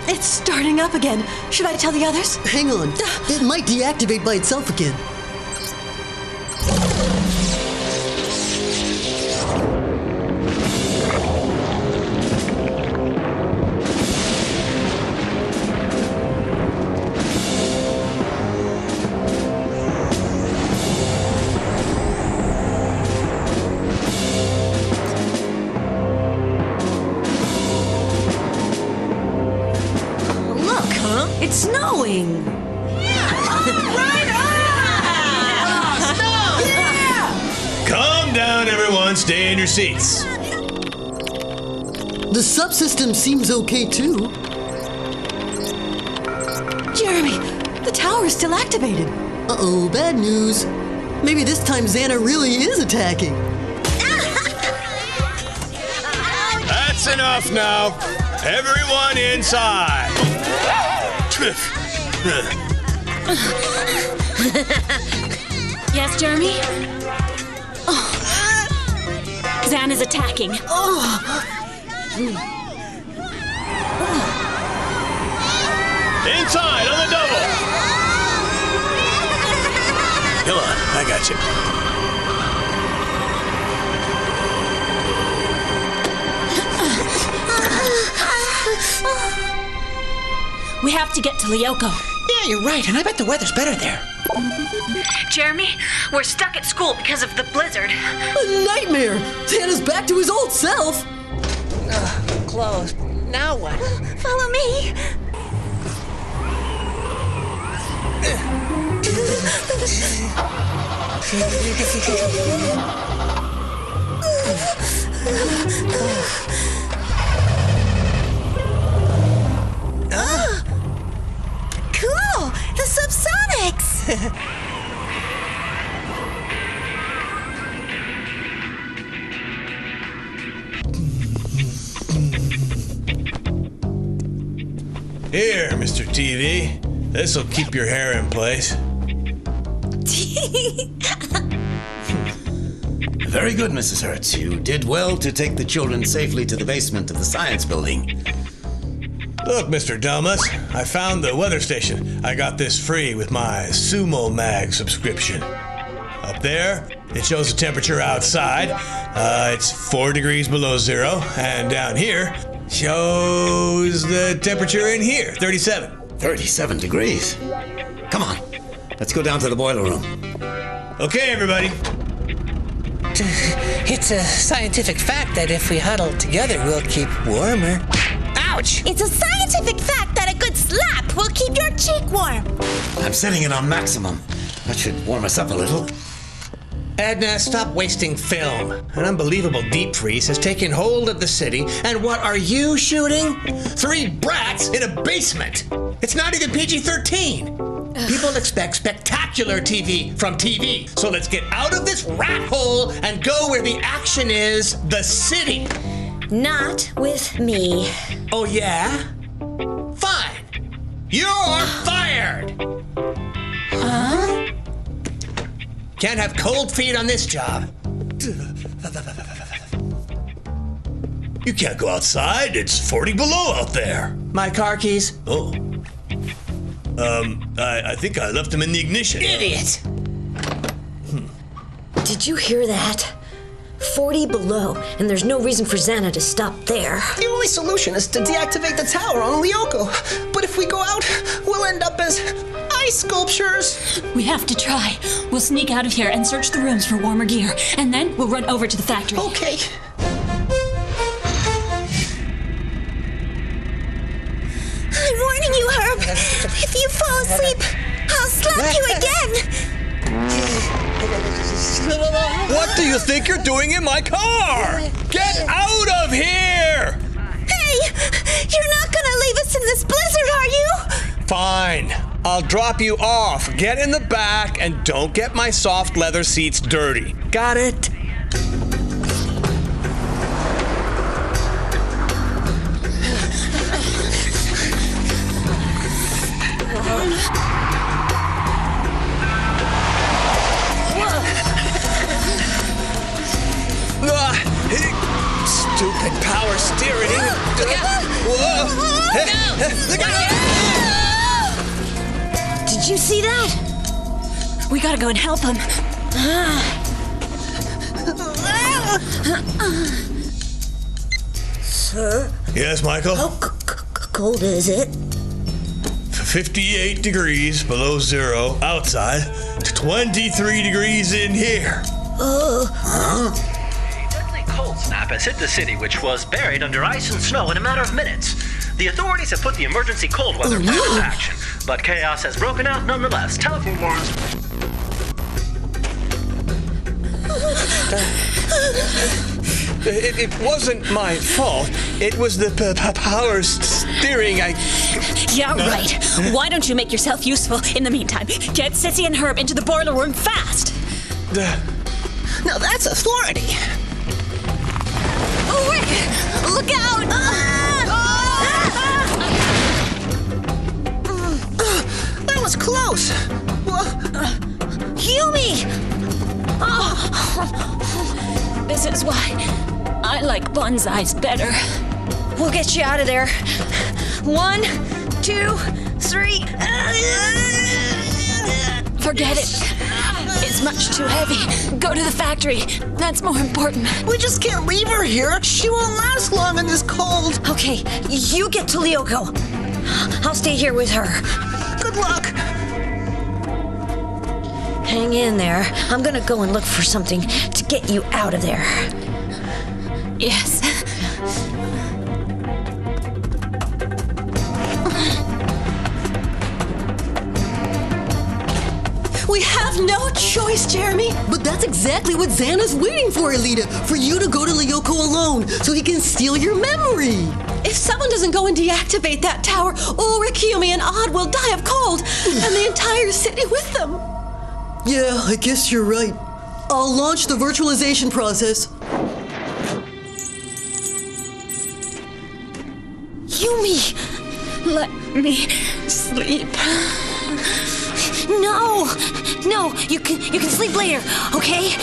It's starting up again. Should I tell the others? Hang on. It might deactivate by itself again. It's snowing! Right on! Snow! Yeah! Calm down, everyone. Stay in your seats. The subsystem seems okay, too. Jeremy, the tower is still activated. Uh-oh, bad news. Maybe this time XANA really is attacking. That's enough now. Everyone inside. Yes, Jeremy? XANA's attacking. Inside on the double. Come on, I got you. We have to get to Lyoko. Yeah, you're right, and I bet the weather's better there. Jeremy, we're stuck at school because of the blizzard. A nightmare! XANA's back to his old self! Closed. Now what? Follow me. Cool! The subsonics! Here, Mr. TV. This'll keep your hair in place. Very good, Mrs. Hertz. You did well to take the children safely to the basement of the science building. Look, Mr. Delmas, I found the weather station. I got this free with my Sumo Mag subscription. Up there, it shows the temperature outside. It's 4 degrees below zero. And down here, shows the temperature in here, 37. 37 degrees. Come on, let's go down to the boiler room. Okay, everybody. It's a scientific fact that if we huddle together, we'll keep warmer. Ouch! It's a scientific fact that a good slap will keep your cheek warm. I'm setting it on maximum. That should warm us up a little. Edna, stop wasting film. An unbelievable deep freeze has taken hold of the city, and what are you shooting? 3 brats in a basement! It's not even PG-13! People expect spectacular TV from TV, so let's get out of this rat hole and go where the action is, the city! Not with me. Oh yeah? Fine! You're fired! Huh? Can't have cold feet on this job. You can't go outside. It's 40 below out there. My car keys? Oh. I think I left them in the ignition. Idiot! Did you hear that? 40 below, and there's no reason for XANA to stop there. The only solution is to deactivate the tower on Lyoko. But if we go out, we'll end up as ice sculptures. We have to try. We'll sneak out of here and search the rooms for warmer gear, and then we'll run over to the factory. Okay. I'm warning you, Herb. If you fall asleep, I'll slap you again. What do you think you're doing in my car? Get out of here! Hey, you're not gonna leave us in this blizzard, are you? Fine. I'll drop you off. Get in the back and don't get my soft leather seats dirty. Got it? Stupid power steering. tyranny. Whoa! Look out! Did you see that? We gotta go and help him. Sir, Yes, Michael? how cold is it? 58 degrees below zero outside to 23 degrees in here. A deadly cold snap has hit the city, which was buried under ice and snow in a matter of minutes. The authorities have put the emergency cold weather plan into action, but chaos has broken out nonetheless. Telephone warrants. It wasn't my fault. It was the power steering. Yeah, right. Why don't you make yourself useful in the meantime? Get Sissy and Herb into the boiler room fast. Now that's authority. Oh, Rick! Look out! That was close. Yumi! This is why I like bonsais better. We'll get you out of there. 1, 2, 3. Forget it. It's much too heavy. Go to the factory. That's more important. We just can't leave her here. She won't last long in this cold. Okay, you get to Lyoko. I'll stay here with her. Good luck. Hang in there. I'm gonna go and look for something to get you out of there. Yes. We have no choice, Jeremy. But that's exactly what XANA's waiting for, Alita. For you to go to Lyoko alone, so he can steal your memory. If someone doesn't go and deactivate that tower, Ulrich, Yumi, and Odd will die of cold, and the entire city with them. Yeah, I guess you're right. I'll launch the virtualization process. Yumi! Let me sleep. No! No, you can sleep later, okay?